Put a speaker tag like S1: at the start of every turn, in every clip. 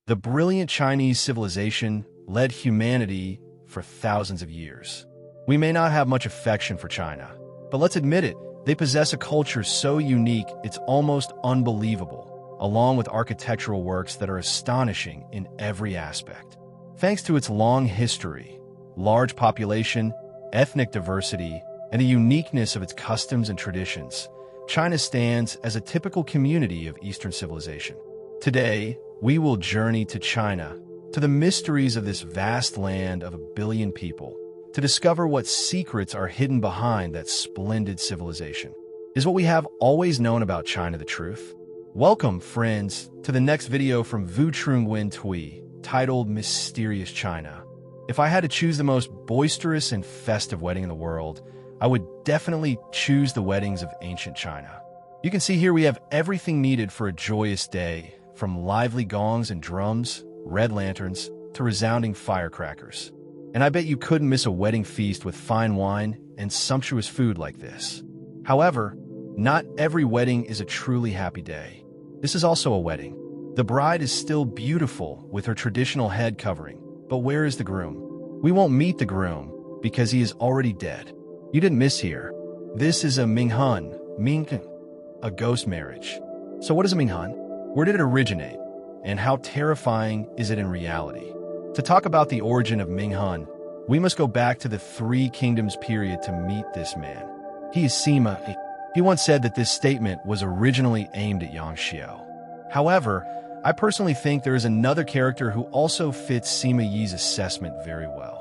S1: The brilliant Chinese civilization led humanity for thousands of years. We may not have much affection for China, but let's admit it, they possess a culture so unique it's almost unbelievable, along with architectural works that are astonishing in every aspect. Thanks to its long history, large population, ethnic diversity, and the uniqueness of its customs and traditions, China stands as a typical community of Eastern civilization. Today, we will journey to China, to the mysteries of this vast land of 1 billion people, to discover what secrets are hidden behind that splendid civilization. Is what we have always known about China the truth? Welcome, friends, to the next video from Vu Trung Nguyen Thuy, titled Mysterious China. If I had to choose the most boisterous and festive wedding in the world, I would definitely choose the weddings of ancient China. You can see here we have everything needed for a joyous day, from lively gongs and drums, red lanterns, to resounding firecrackers. And I bet you couldn't miss a wedding feast with fine wine and sumptuous food like this. However, not every wedding is a truly happy day. This is also a wedding. The bride is still beautiful with her traditional head covering, but where is the groom? We won't meet the groom because he is already dead. You didn't miss here. This is a Minghun, a ghost marriage. So what is a Minghun? Where did it originate? And how terrifying is it in reality? To talk about the origin of Minghun, we must go back to the Three Kingdoms period to meet this man. He is Sima. He once said that this statement was originally aimed at Yang Xiao. However, I personally think there is another character who also fits Sima Yi's assessment very well.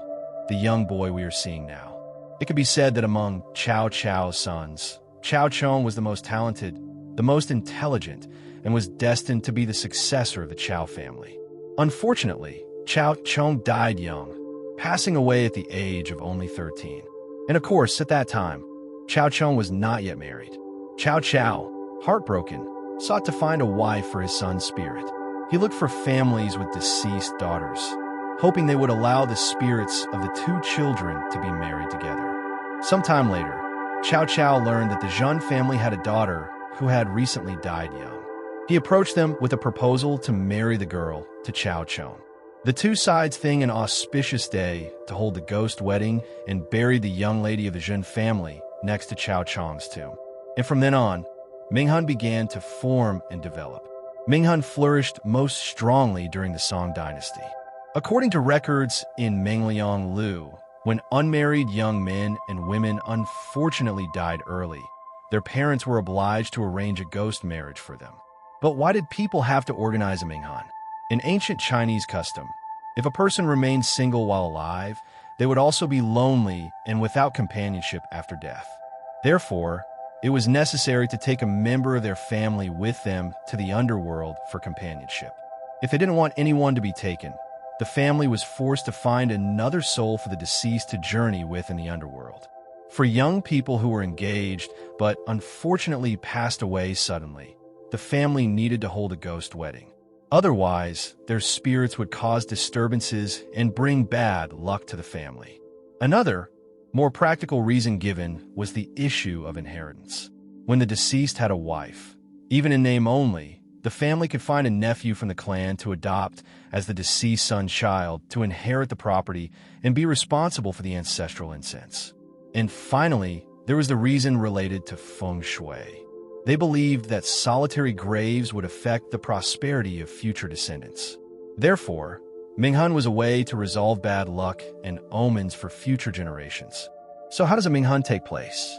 S1: The young boy we are seeing now. It could be said that among Cao Cao's sons, Cao Chong was the most talented, the most intelligent, and was destined to be the successor of the Cao family. Unfortunately, Cao Chong died young, passing away at the age of only 13. And of course, at that time, Cao Chong was not yet married. Cao Cao, heartbroken, sought to find a wife for his son's spirit. He looked for families with deceased daughters, hoping they would allow the spirits of the two children to be married together. Sometime later, Cao Cao learned that the Zhen family had a daughter who had recently died young. He approached them with a proposal to marry the girl to Cao Chong. The two sides think an auspicious day to hold the ghost wedding and bury the young lady of the Zhen family next to Cao Chong's tomb. And from then on, Minghun began to form and develop. Minghun flourished most strongly during the Song dynasty. According to records in Mengliang Lu, when unmarried young men and women unfortunately died early, their parents were obliged to arrange a ghost marriage for them. But why did people have to organize a Minghun? In ancient Chinese custom, if a person remained single while alive, they would also be lonely and without companionship after death. Therefore, it was necessary to take a member of their family with them to the underworld for companionship. If they didn't want anyone to be taken, the family was forced to find another soul for the deceased to journey with in the underworld. For young people who were engaged but unfortunately passed away suddenly, the family needed to hold a ghost wedding. Otherwise, their spirits would cause disturbances and bring bad luck to the family. Another, more practical reason given was the issue of inheritance. When the deceased had a wife, even in name only, the family could find a nephew from the clan to adopt as the deceased son's child to inherit the property and be responsible for the ancestral incense. And finally, there was the reason related to feng shui. They believed that solitary graves would affect the prosperity of future descendants. Therefore, Minghun was a way to resolve bad luck and omens for future generations. So how does a Minghun take place?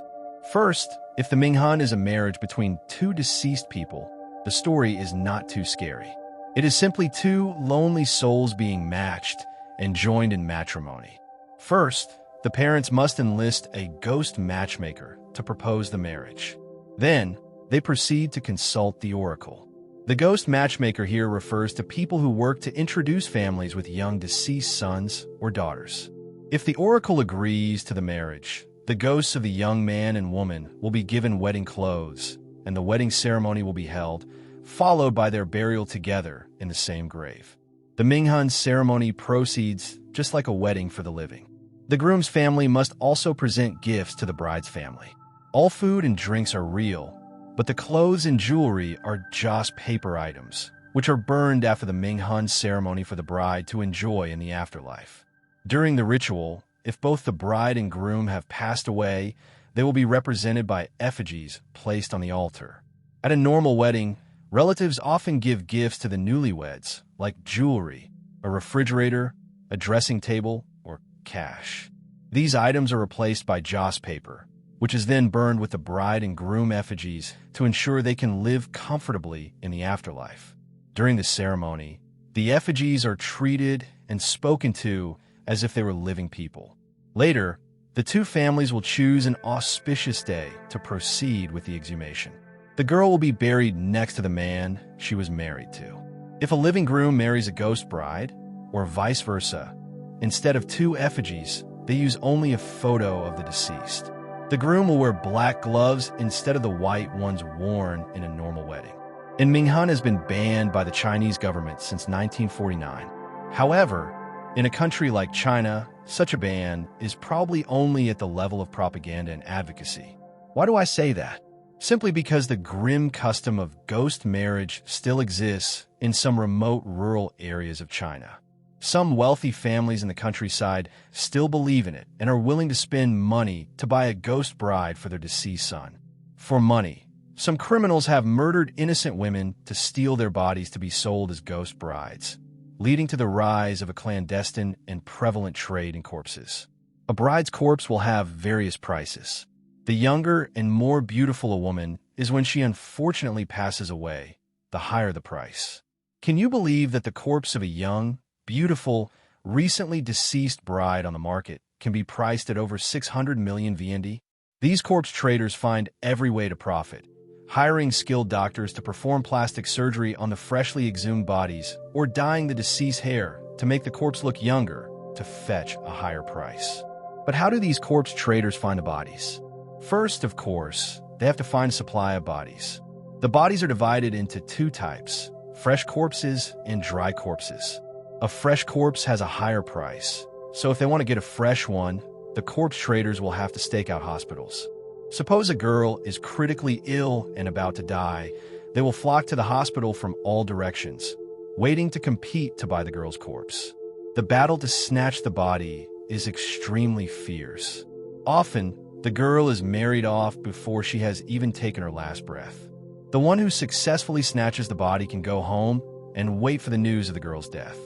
S1: First, if the Minghun is a marriage between two deceased people, the story is not too scary. It is simply two lonely souls being matched and joined in matrimony. First, the parents must enlist a ghost matchmaker to propose the marriage. Then, they proceed to consult the oracle. The ghost matchmaker here refers to people who work to introduce families with young deceased sons or daughters. If the oracle agrees to the marriage, the ghosts of the young man and woman will be given wedding clothes, and the wedding ceremony will be held, followed by their burial together in the same grave. The Minghun ceremony proceeds just like a wedding for the living. The groom's family must also present gifts to the bride's family. All food and drinks are real, but the clothes and jewelry are just paper items, which are burned after the Ming Han ceremony for the bride to enjoy in the afterlife. During the ritual, if both the bride and groom have passed away, they will be represented by effigies placed on the altar. At a normal wedding, relatives often give gifts to the newlyweds, like jewelry, a refrigerator, a dressing table, or cash. These items are replaced by joss paper, which is then burned with the bride and groom effigies to ensure they can live comfortably in the afterlife. During the ceremony, the effigies are treated and spoken to as if they were living people. Later, the two families will choose an auspicious day to proceed with the exhumation. The girl will be buried next to the man she was married to. If a living groom marries a ghost bride, or vice versa, instead of two effigies, they use only a photo of the deceased. The groom will wear black gloves instead of the white ones worn in a normal wedding. And Ming Han has been banned by the Chinese government since 1949. However, in a country like China, such a ban is probably only at the level of propaganda and advocacy. Why do I say that? Simply because the grim custom of ghost marriage still exists in some remote rural areas of China. Some wealthy families in the countryside still believe in it and are willing to spend money to buy a ghost bride for their deceased son. For money, some criminals have murdered innocent women to steal their bodies to be sold as ghost brides, leading to the rise of a clandestine and prevalent trade in corpses. A bride's corpse will have various prices. The younger and more beautiful a woman is when she unfortunately passes away, the higher the price. Can you believe that the corpse of a young, beautiful, recently deceased bride on the market can be priced at over 600 million VND? These corpse traders find every way to profit, hiring skilled doctors to perform plastic surgery on the freshly exhumed bodies or dyeing the deceased hair to make the corpse look younger to fetch a higher price. But how do these corpse traders find the bodies? First, of course, they have to find a supply of bodies. The bodies are divided into two types: fresh corpses and dry corpses. A fresh corpse has a higher price, so if they want to get a fresh one, the corpse traders will have to stake out hospitals. Suppose a girl is critically ill and about to die. They will flock to the hospital from all directions, waiting to compete to buy the girl's corpse. The battle to snatch the body is extremely fierce. Often, the girl is married off before she has even taken her last breath. The one who successfully snatches the body can go home and wait for the news of the girl's death.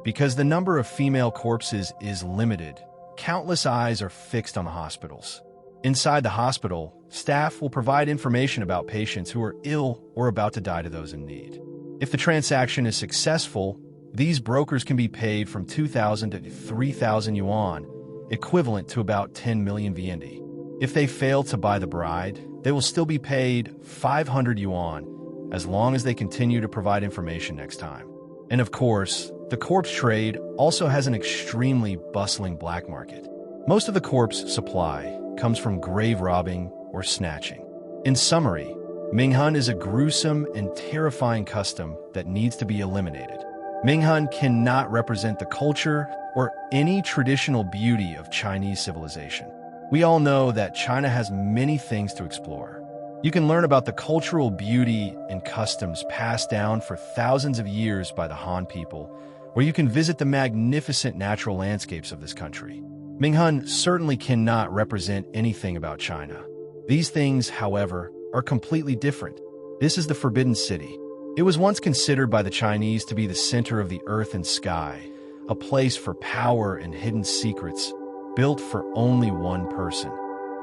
S1: Because the number of female corpses is limited, countless eyes are fixed on the hospitals. Inside the hospital, staff will provide information about patients who are ill or about to die to those in need. If the transaction is successful, these brokers can be paid from 2,000 to 3,000 yuan, equivalent to about 10 million VND. If they fail to buy the bride, they will still be paid 500 yuan, as long as they continue to provide information next time. And of course, the corpse trade also has an extremely bustling black market. Most of the corpse supply comes from grave robbing or snatching. In summary, Ming Han is a gruesome and terrifying custom that needs to be eliminated. Ming Han cannot represent the culture or any traditional beauty of Chinese civilization. We all know that China has many things to explore. You can learn about the cultural beauty and customs passed down for thousands of years by the Han people, or you can visit the magnificent natural landscapes of this country. Ming Han certainly cannot represent anything about China. These things, however, are completely different. This is the Forbidden City. It was once considered by the Chinese to be the center of the earth and sky, a place for power and hidden secrets, built for only one person,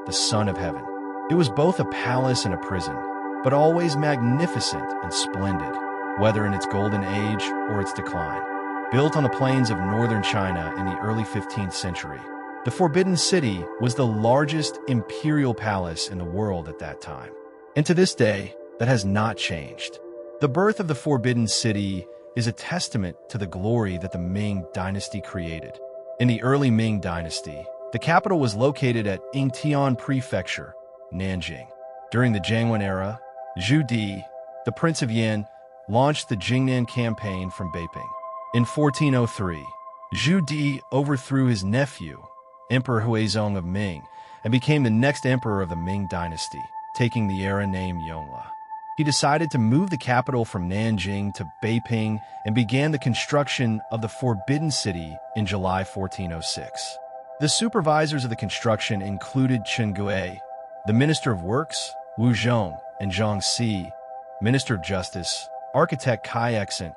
S1: the Son of Heaven. It was both a palace and a prison, but always magnificent and splendid, whether in its golden age or its decline. Built on the plains of northern China in the early 15th century, the Forbidden City was the largest imperial palace in the world at that time. And to this day, that has not changed. The birth of the Forbidden City is a testament to the glory that the Ming dynasty created. In the early Ming dynasty, the capital was located at Yingtian Prefecture, Nanjing. During the Jiangwen era, Zhu Di, the Prince of Yan, launched the Jingnan campaign from Beiping. In 1403, Zhu Di overthrew his nephew, Emperor Huizong of Ming, and became the next emperor of the Ming dynasty, taking the era name Yongle. He decided to move the capital from Nanjing to Beiping and began the construction of the Forbidden City in July 1406. The supervisors of the construction included Chen Gui, the Minister of Works, Wu Zhong, and Zhang Si, Minister of Justice, architect Kai Exen,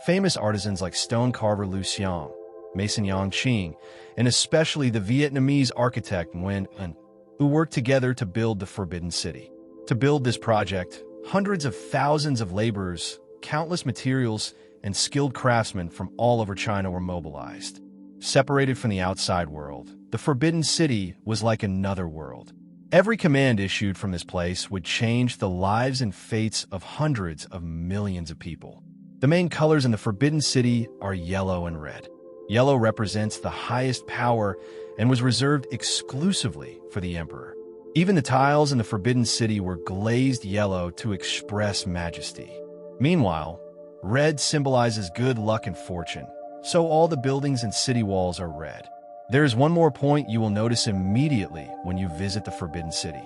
S1: famous artisans like stone carver Lu Xiang, mason Yang Qing, and especially the Vietnamese architect Nguyen An, who worked together to build the Forbidden City. To build this project, hundreds of thousands of laborers, countless materials, and skilled craftsmen from all over China were mobilized. Separated from the outside world, the Forbidden City was like another world. Every command issued from this place would change the lives and fates of hundreds of millions of people. The main colors in the Forbidden City are yellow and red. Yellow represents the highest power and was reserved exclusively for the emperor. Even the tiles in the Forbidden City were glazed yellow to express majesty. Meanwhile, red symbolizes good luck and fortune, so all the buildings and city walls are red. There is one more point you will notice immediately when you visit the Forbidden City.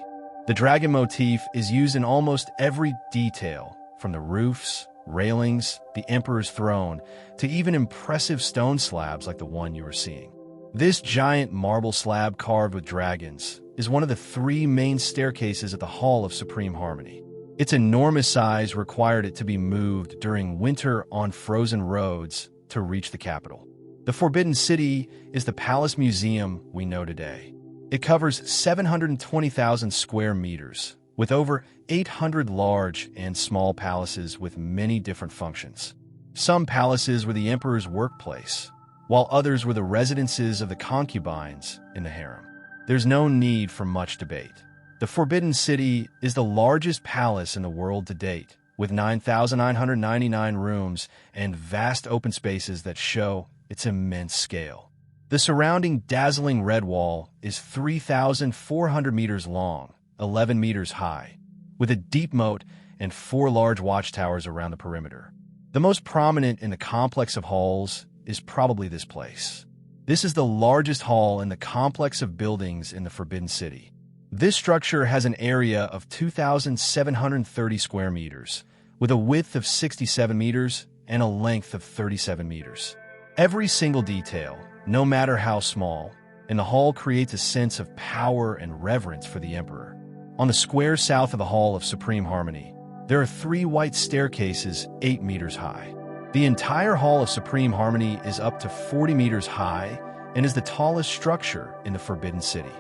S1: The dragon motif is used in almost every detail, from the roofs, railings, the emperor's throne, to even impressive stone slabs like the one you are seeing. This giant marble slab carved with dragons is one of the three main staircases at the Hall of Supreme Harmony. Its enormous size required it to be moved during winter on frozen roads to reach the capital. The Forbidden City is the palace museum we know today. It covers 720,000 square meters, with over 800 large and small palaces with many different functions. Some palaces were the emperor's workplace, while others were the residences of the concubines in the harem. There's no need for much debate. The Forbidden City is the largest palace in the world to date, with 9,999 rooms and vast open spaces that show its immense scale. The surrounding dazzling red wall is 3,400 meters long, 11 meters high, with a deep moat and 4 large watchtowers around the perimeter. The most prominent in the complex of halls is probably this place. This is the largest hall in the complex of buildings in the Forbidden City. This structure has an area of 2,730 square meters, with a width of 67 meters and a length of 37 meters. Every single detail, no matter how small, in the hall creates a sense of power and reverence for the emperor. On the square south of the Hall of Supreme Harmony, there are 3 white staircases 8 meters high. The entire Hall of Supreme Harmony is up to 40 meters high and is the tallest structure in the Forbidden City.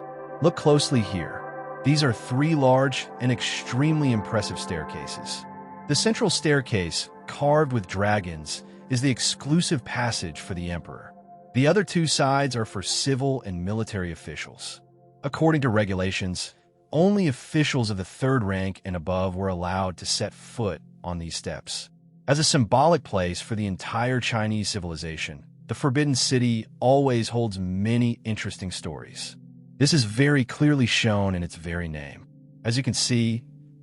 S1: Look closely here. These are 3 large and extremely impressive staircases. The central staircase, carved with dragons, is the exclusive passage for the emperor. The other 2 sides are for civil and military officials. According to regulations, only officials of the 3rd rank and above were allowed to set foot on these steps. As a symbolic place for the entire Chinese civilization, the Forbidden City always holds many interesting stories. This is very clearly shown in its very name. As you can see,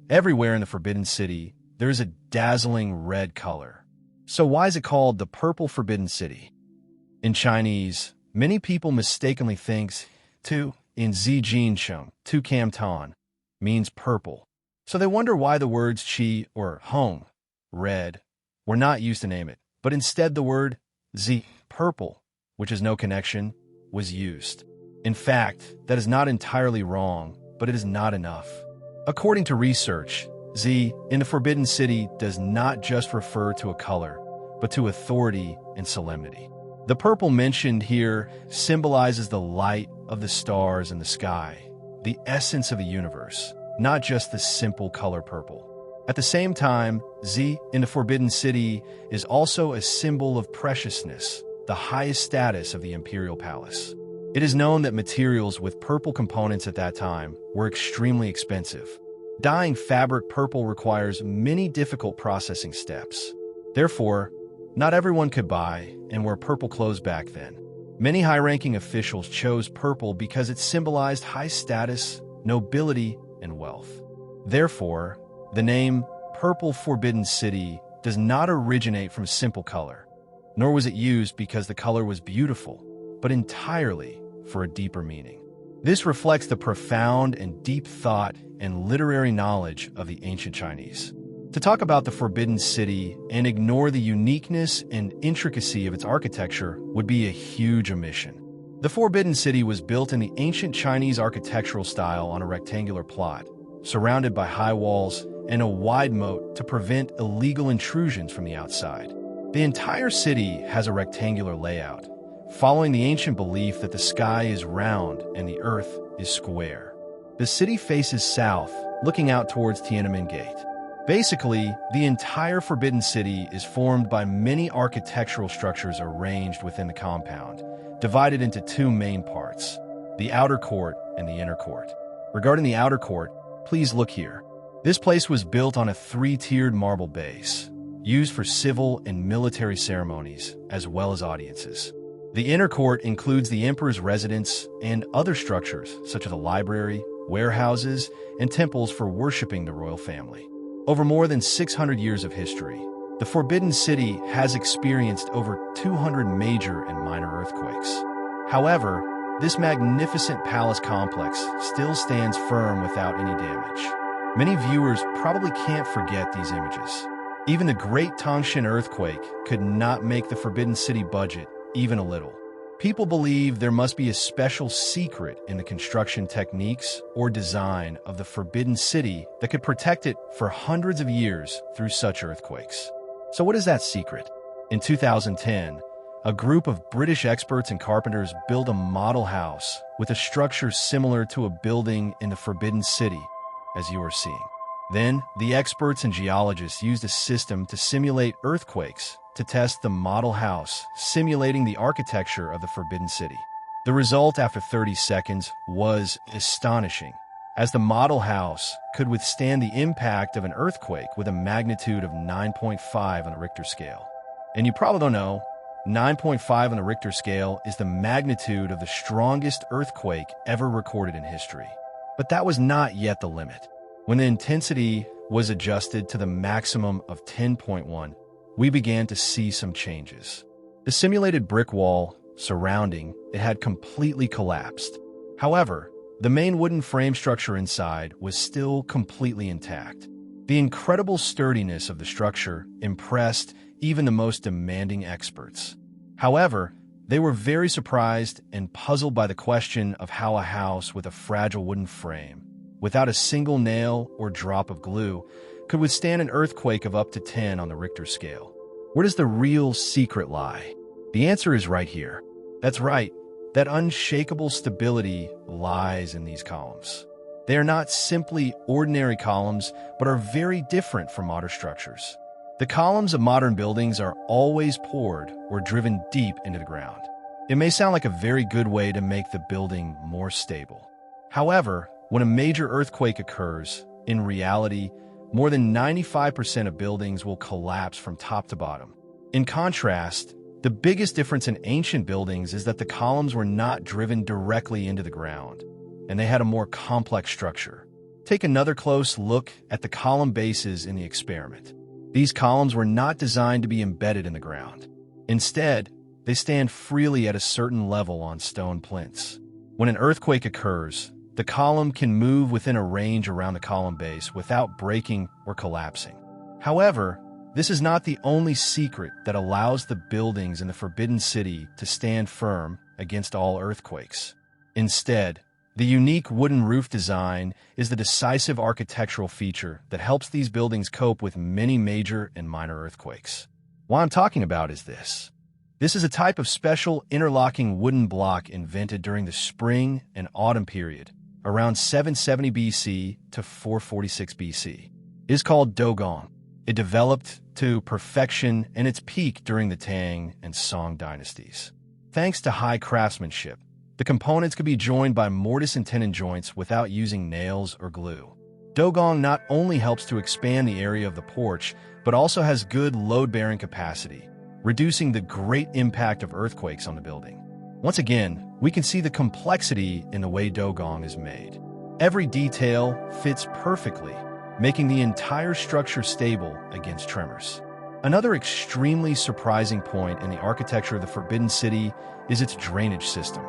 S1: everywhere in the Forbidden City, there is a dazzling red color. So why is it called the Purple Forbidden City? In Chinese, many people mistakenly think tu in Zijinsheng, tu Canton, means purple. So they wonder why the words qi or hong, red, were not used to name it, but instead the word zi, purple, which has no connection, was used. In fact, that is not entirely wrong, but it is not enough. According to research, zi in the Forbidden City does not just refer to a color, but to authority and solemnity. The purple mentioned here symbolizes the light of the stars in the sky, the essence of the universe, not just the simple color purple. At the same time, Z in the Forbidden City is also a symbol of preciousness, the highest status of the imperial palace. It is known that materials with purple components at that time were extremely expensive. Dyeing fabric purple requires many difficult processing steps. Therefore, not everyone could buy and wear purple clothes back then. Many high-ranking officials chose purple because it symbolized high status, nobility, and wealth. Therefore, the name Purple Forbidden City does not originate from simple color, nor was it used because the color was beautiful, but entirely for a deeper meaning. This reflects the profound and deep thought and literary knowledge of the ancient Chinese. To talk about the Forbidden City and ignore the uniqueness and intricacy of its architecture would be a huge omission. The Forbidden City was built in the ancient Chinese architectural style on a rectangular plot, surrounded by high walls and a wide moat to prevent illegal intrusions from the outside. The entire city has a rectangular layout, following the ancient belief that the sky is round and the earth is square. The city faces south, looking out towards Tiananmen Gate. Basically, the entire Forbidden City is formed by many architectural structures arranged within the compound, divided into two main parts, the outer court and the inner court. Regarding the outer court, please look here. This place was built on a three-tiered marble base, used for civil and military ceremonies, as well as audiences. The inner court includes the emperor's residence and other structures, such as a library, warehouses, and temples for worshiping the royal family. Over more than 600 years of history, the Forbidden City has experienced over 200 major and minor earthquakes. However, this magnificent palace complex still stands firm without any damage. Many viewers probably can't forget these images. Even the Great Tangshan earthquake could not make the Forbidden City budget even a little. People believe there must be a special secret in the construction techniques or design of the Forbidden City that could protect it for hundreds of years through such earthquakes. So what is that secret? In 2010, a group of British experts and carpenters built a model house with a structure similar to a building in the Forbidden City, as you are seeing. Then, the experts and geologists used a system to simulate earthquakes to test the model house, simulating the architecture of the Forbidden City. The result after 30 seconds was astonishing, as the model house could withstand the impact of an earthquake with a magnitude of 9.5 on the Richter scale. And you probably don't know, 9.5 on the Richter scale is the magnitude of the strongest earthquake ever recorded in history. But that was not yet the limit. When the intensity was adjusted to the maximum of 10.1, we began to see some changes. The simulated brick wall surrounding it had completely collapsed. However, the main wooden frame structure inside was still completely intact. The incredible sturdiness of the structure impressed even the most demanding experts. However, they were very surprised and puzzled by the question of how a house with a fragile wooden frame, without a single nail or drop of glue, could withstand an earthquake of up to 10 on the Richter scale. Where does the real secret lie? The answer is right here. That's right, that unshakable stability lies in these columns. They are not simply ordinary columns, but are very different from modern structures. The columns of modern buildings are always poured or driven deep into the ground. It may sound like a very good way to make the building more stable. However, when a major earthquake occurs, in reality, more than 95% of buildings will collapse from top to bottom. In contrast, the biggest difference in ancient buildings is that the columns were not driven directly into the ground, and they had a more complex structure. Take another close look at the column bases in the experiment. These columns were not designed to be embedded in the ground. Instead, they stand freely at a certain level on stone plinths. When an earthquake occurs, the column can move within a range around the column base without breaking or collapsing. However, this is not the only secret that allows the buildings in the Forbidden City to stand firm against all earthquakes. Instead, the unique wooden roof design is the decisive architectural feature that helps these buildings cope with many major and minor earthquakes. What I'm talking about is this. This is a type of special interlocking wooden block invented during the spring and autumn period, around 770 BC to 446 BC. It is called dogong. It developed to perfection in its peak during the Tang and Song dynasties. Thanks to high craftsmanship, the components could be joined by mortise and tenon joints without using nails or glue. Dogong not only helps to expand the area of the porch, but also has good load-bearing capacity, reducing the great impact of earthquakes on the building. Once again, we can see the complexity in the way dogong is made. Every detail fits perfectly, making the entire structure stable against tremors. Another extremely surprising point in the architecture of the Forbidden City is its drainage system.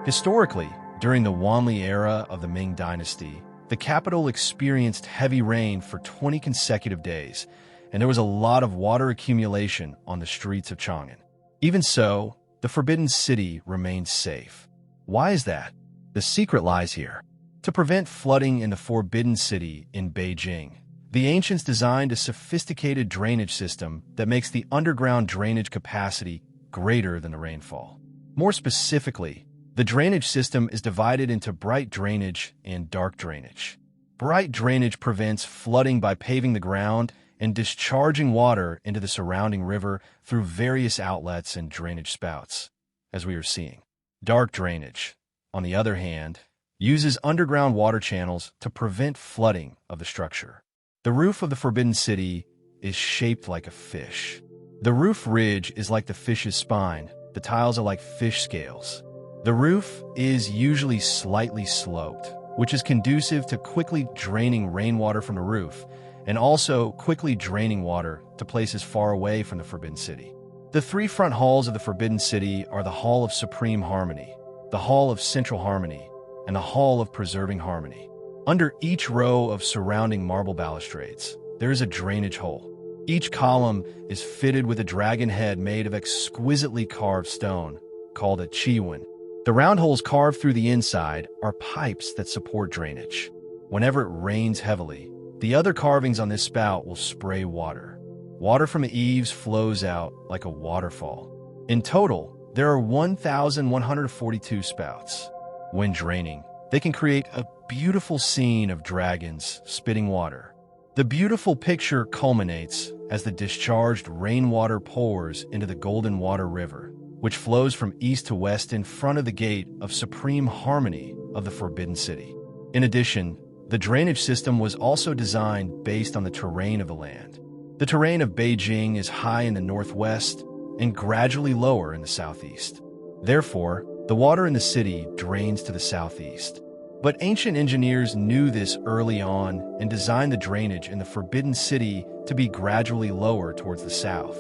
S1: Historically, during the Wanli era of the Ming Dynasty, the capital experienced heavy rain for 20 consecutive days, and there was a lot of water accumulation on the streets of Chang'an. Even so, the Forbidden City remained safe. Why is that? The secret lies here. To prevent flooding in the Forbidden City in Beijing, the ancients designed a sophisticated drainage system that makes the underground drainage capacity greater than the rainfall. More specifically, the drainage system is divided into bright drainage and dark drainage. Bright drainage prevents flooding by paving the ground and discharging water into the surrounding river through various outlets and drainage spouts, as we are seeing. Dark drainage, on the other hand, uses underground water channels to prevent flooding of the structure. The roof of the Forbidden City is shaped like a fish. The roof ridge is like the fish's spine. The tiles are like fish scales. The roof is usually slightly sloped, which is conducive to quickly draining rainwater from the roof and also quickly draining water to places far away from the Forbidden City. The three front halls of the Forbidden City are the Hall of Supreme Harmony, the Hall of Central Harmony, and the Hall of Preserving Harmony. Under each row of surrounding marble balustrades, there is a drainage hole. Each column is fitted with a dragon head made of exquisitely carved stone, called a chiwen. The round holes carved through the inside are pipes that support drainage. Whenever it rains heavily, the other carvings on this spout will spray water. Water from the eaves flows out like a waterfall. In total, there are 1,142 spouts. When draining, they can create a beautiful scene of dragons spitting water. The beautiful picture culminates as the discharged rainwater pours into the Golden Water River, which flows from east to west in front of the gate of Supreme Harmony of the Forbidden City. In addition, the drainage system was also designed based on the terrain of the land. The terrain of Beijing is high in the northwest and gradually lower in the southeast. Therefore, the water in the city drains to the southeast. But ancient engineers knew this early on and designed the drainage in the Forbidden City to be gradually lower towards the south.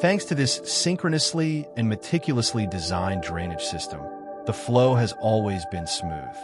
S1: Thanks to this synchronously and meticulously designed drainage system, the flow has always been smooth.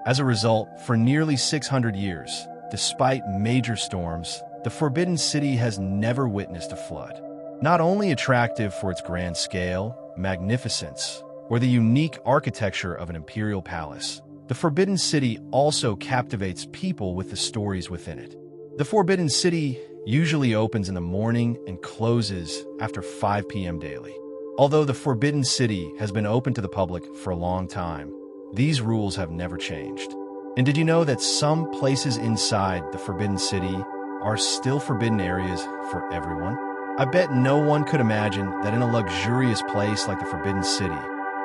S1: As a result, for nearly 600 years, despite major storms, the Forbidden City has never witnessed a flood. Not only attractive for its grand scale, magnificence, or the unique architecture of an imperial palace, the Forbidden City also captivates people with the stories within it. The Forbidden City usually opens in the morning and closes after 5 p.m. daily. Although the Forbidden City has been open to the public for a long time, these rules have never changed. And did you know that some places inside the Forbidden City are still forbidden areas for everyone? I bet no one could imagine that in a luxurious place like the Forbidden City,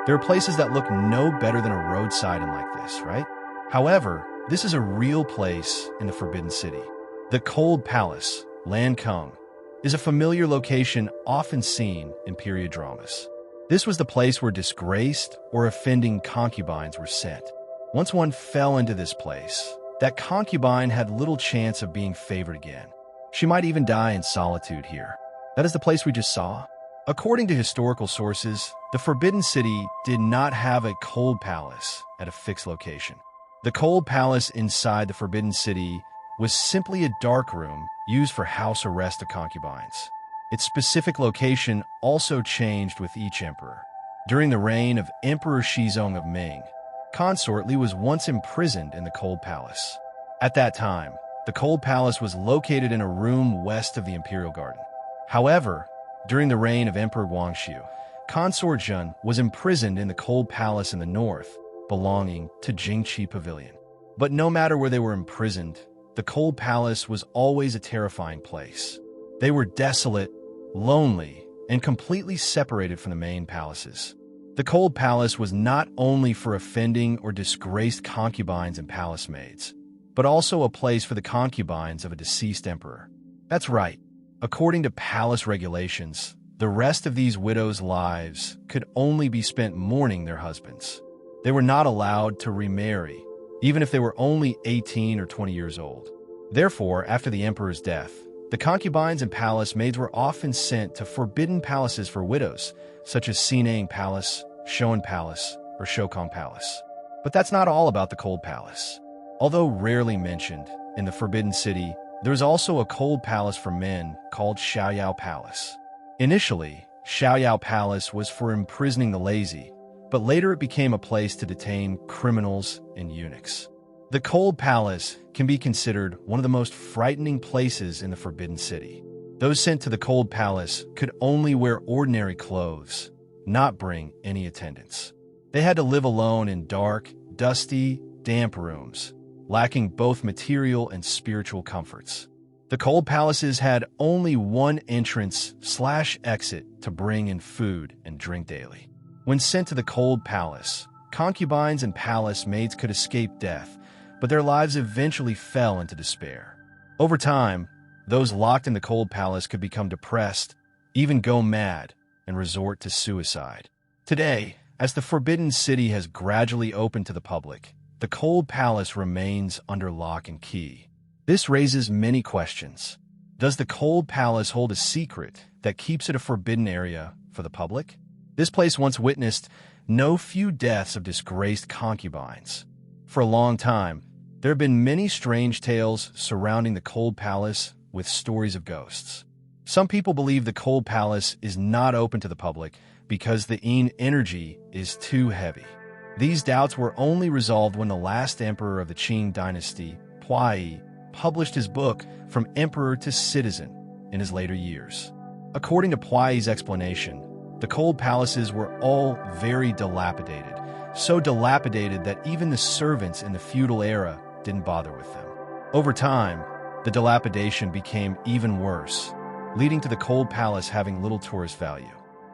S1: there are places that look no better than a roadside inn like this, right? However, this is a real place in the Forbidden City. The Cold Palace, Lancôme, is a familiar location often seen in period dramas. This was the place where disgraced or offending concubines were sent. Once one fell into this place, that concubine had little chance of being favored again. She might even die in solitude here. That is the place we just saw. According to historical sources, the Forbidden City did not have a cold palace at a fixed location. The cold palace inside the Forbidden City was simply a dark room used for house arrest of concubines. Its specific location also changed with each emperor. During the reign of Emperor Shizong of Ming, Consort Li was once imprisoned in the Cold Palace. At that time, the Cold Palace was located in a room west of the Imperial Garden. However, during the reign of Emperor Guangxu, Consort Zhen was imprisoned in the Cold Palace in the north, belonging to Jingqi Pavilion. But no matter where they were imprisoned, the Cold Palace was always a terrifying place. They were desolate, lonely, and completely separated from the main palaces. The Cold Palace was not only for offending or disgraced concubines and palace maids, but also a place for the concubines of a deceased emperor. That's right. According to palace regulations, the rest of these widows' lives could only be spent mourning their husbands. They were not allowed to remarry, even if they were only 18 or 20 years old. Therefore, after the emperor's death, the concubines and palace maids were often sent to forbidden palaces for widows, such as Sinang Palace, Shoan Palace, or Shokong Palace. But that's not all about the Cold Palace. Although rarely mentioned, in the Forbidden City, there is also a cold palace for men called Xiaoyao Palace. Initially, Xiaoyao Palace was for imprisoning the lazy, but later it became a place to detain criminals and eunuchs. The Cold Palace can be considered one of the most frightening places in the Forbidden City. Those sent to the Cold Palace could only wear ordinary clothes, not bring any attendants. They had to live alone in dark, dusty, damp rooms, lacking both material and spiritual comforts. The Cold Palaces had only one entrance/exit to bring in food and drink daily. When sent to the Cold Palace, concubines and palace maids could escape death, but their lives eventually fell into despair. Over time, those locked in the Cold Palace could become depressed, even go mad, and resort to suicide. Today, as the Forbidden City has gradually opened to the public, the Cold Palace remains under lock and key. This raises many questions. Does the Cold Palace hold a secret that keeps it a forbidden area for the public? This place once witnessed no few deaths of disgraced concubines. For a long time, there have been many strange tales surrounding the Cold Palace with stories of ghosts. Some people believe the Cold Palace is not open to the public because the energy is too heavy. These doubts were only resolved when the last emperor of the Qing dynasty, Huai, published his book From Emperor to Citizen in his later years. According to Huai's explanation, the Cold Palaces were all very dilapidated, so dilapidated that even the servants in the feudal era didn't bother with them. Over time, the dilapidation became even worse, leading to the Cold Palace having little tourist value.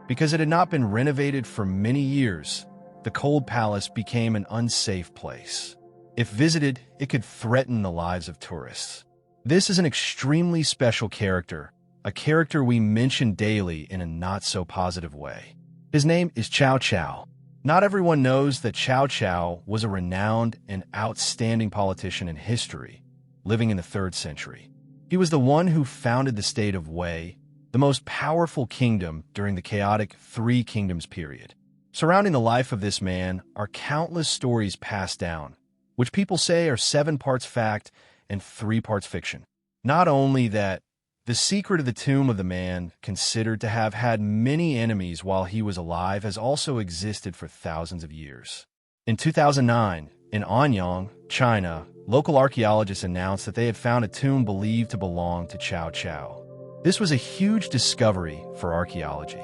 S1: Because it had not been renovated for many years, the Cold Palace became an unsafe place. If visited, it could threaten the lives of tourists. This is an extremely special character, a character we mention daily in a not-so-positive way. His name is Cao Cao. Not everyone knows that Cao Cao was a renowned and outstanding politician in history, living in the 3rd century. He was the one who founded the state of Wei, the most powerful kingdom during the chaotic Three Kingdoms period. Surrounding the life of this man are countless stories passed down, which people say are 7 parts fact and 3 parts fiction. Not only that, the secret of the tomb of the man, considered to have had many enemies while he was alive, has also existed for thousands of years. In 2009, in Anyang, China, local archaeologists announced that they had found a tomb believed to belong to Cao Cao. This was a huge discovery for archaeology.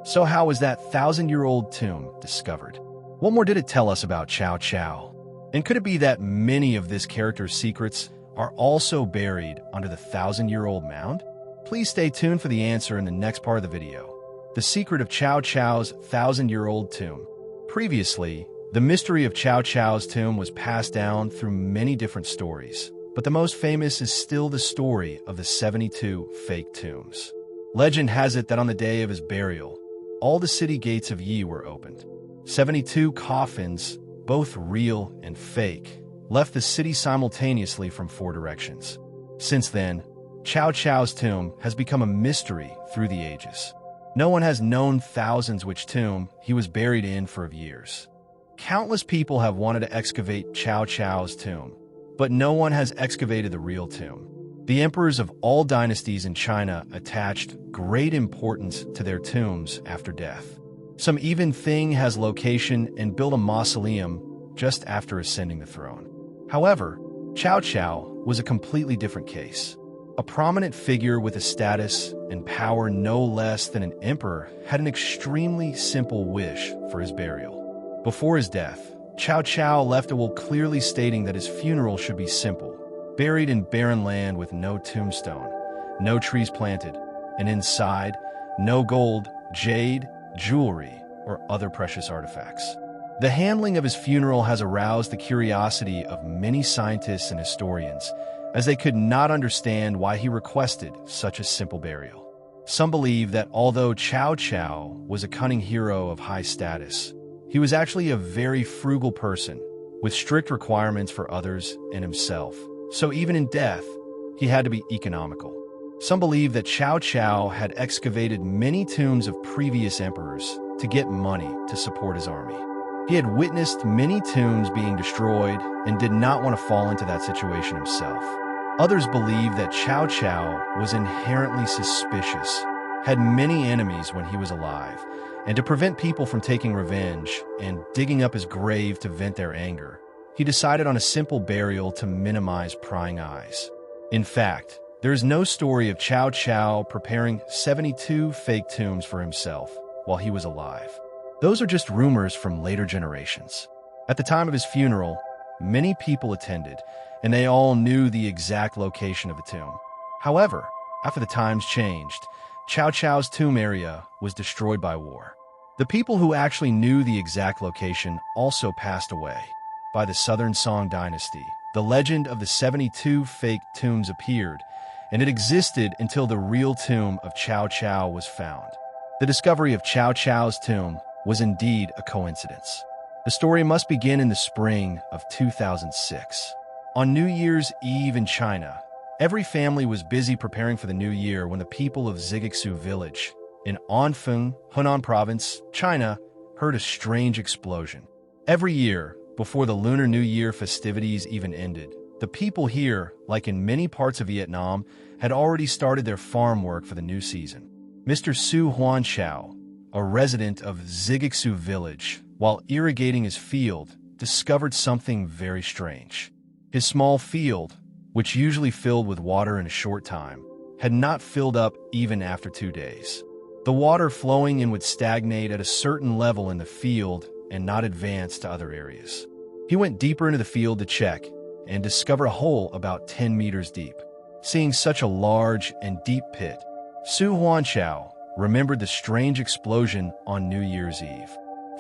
S1: So how was that 1,000-year-old tomb discovered? What more did it tell us about Cao Cao? And could it be that many of this character's secrets are also buried under the 1,000-year-old mound? Please stay tuned for the answer in the next part of the video. The secret of Cao Cao's 1,000-year-old tomb. Previously, the mystery of Cao Cao's tomb was passed down through many different stories, but the most famous is still the story of the 72 fake tombs. Legend has it that on the day of his burial, all the city gates of Yi were opened. 72 coffins, both real and fake, left the city simultaneously from 4 directions. Since then, Cao Cao's tomb has become a mystery through the ages. No one has known thousands which tomb he was buried in for years. Countless people have wanted to excavate Cao Cao's tomb, but no one has excavated the real tomb. The emperors of all dynasties in China attached great importance to their tombs after death. Some even has location and built a mausoleum just after ascending the throne. However, Cao Cao was a completely different case. A prominent figure with a status and power no less than an emperor had an extremely simple wish for his burial. Before his death, Cao Cao left a will clearly stating that his funeral should be simple, buried in barren land with no tombstone, no trees planted, and inside, no gold, jade, jewelry, or other precious artifacts. The handling of his funeral has aroused the curiosity of many scientists and historians, as they could not understand why he requested such a simple burial. Some believe that although Cao Cao was a cunning hero of high status, he was actually a very frugal person, with strict requirements for others and himself. So even in death, he had to be economical. Some believe that Cao Cao had excavated many tombs of previous emperors to get money to support his army. He had witnessed many tombs being destroyed and did not want to fall into that situation himself. Others believed that Cao Cao was inherently suspicious, had many enemies when he was alive, and to prevent people from taking revenge and digging up his grave to vent their anger, he decided on a simple burial to minimize prying eyes. In fact, there is no story of Cao Cao preparing 72 fake tombs for himself while he was alive. Those are just rumors from later generations. At the time of his funeral, many people attended, and they all knew the exact location of the tomb. However, after the times changed, Cao Cao's tomb area was destroyed by war. The people who actually knew the exact location also passed away. By the Southern Song dynasty, the legend of the 72 fake tombs appeared, and it existed until the real tomb of Cao Cao was found. The discovery of Cao Cao's tomb was indeed a coincidence. The story must begin in the spring of 2006. On New Year's Eve in China, every family was busy preparing for the new year when the people of Zhigixu village in Anfeng, Hunan province, China, heard a strange explosion. Every year, before the Lunar New Year festivities even ended, the people here, like in many parts of Vietnam, had already started their farm work for the new season. Mr. Su Huanchao, a resident of Zhigixu village, while irrigating his field, discovered something very strange. His small field, which usually filled with water in a short time, had not filled up even after 2 days. The water flowing in would stagnate at a certain level in the field and not advance to other areas. He went deeper into the field to check and discovered a hole about 10 meters deep. Seeing such a large and deep pit, Su Huanchao remembered the strange explosion on New Year's Eve.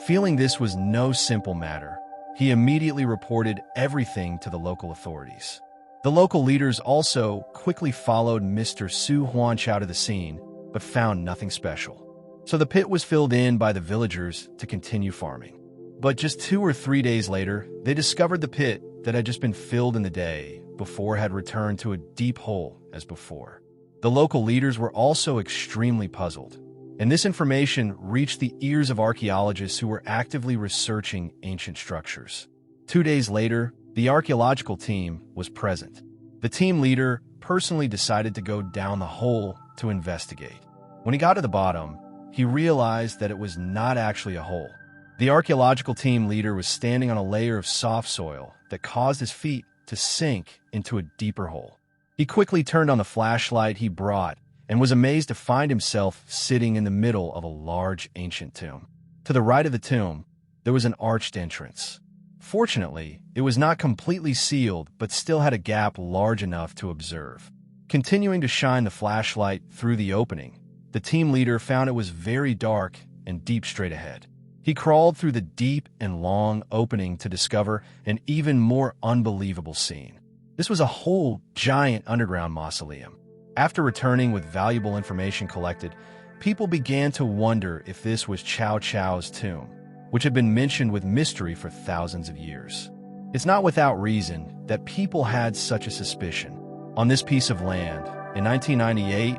S1: Feeling this was no simple matter, he immediately reported everything to the local authorities. The local leaders also quickly followed Mr. Su Huanchao to the scene, but found nothing special. So the pit was filled in by the villagers to continue farming. But just 2 or 3 days later, they discovered the pit that had just been filled in the day before had returned to a deep hole as before. The local leaders were also extremely puzzled, and this information reached the ears of archaeologists who were actively researching ancient structures. 2 days later, the archaeological team was present. The team leader personally decided to go down the hole to investigate. When he got to the bottom, he realized that it was not actually a hole. The archaeological team leader was standing on a layer of soft soil that caused his feet to sink into a deeper hole. He quickly turned on the flashlight he brought and was amazed to find himself sitting in the middle of a large ancient tomb. To the right of the tomb, there was an arched entrance. Fortunately, it was not completely sealed but still had a gap large enough to observe. Continuing to shine the flashlight through the opening, the team leader found it was very dark and deep straight ahead. He crawled through the deep and long opening to discover an even more unbelievable scene. This was a whole giant underground mausoleum. After returning with valuable information collected, people began to wonder if this was Cao Cao's tomb, which had been mentioned with mystery for thousands of years. It's not without reason that people had such a suspicion. On this piece of land, in 1998,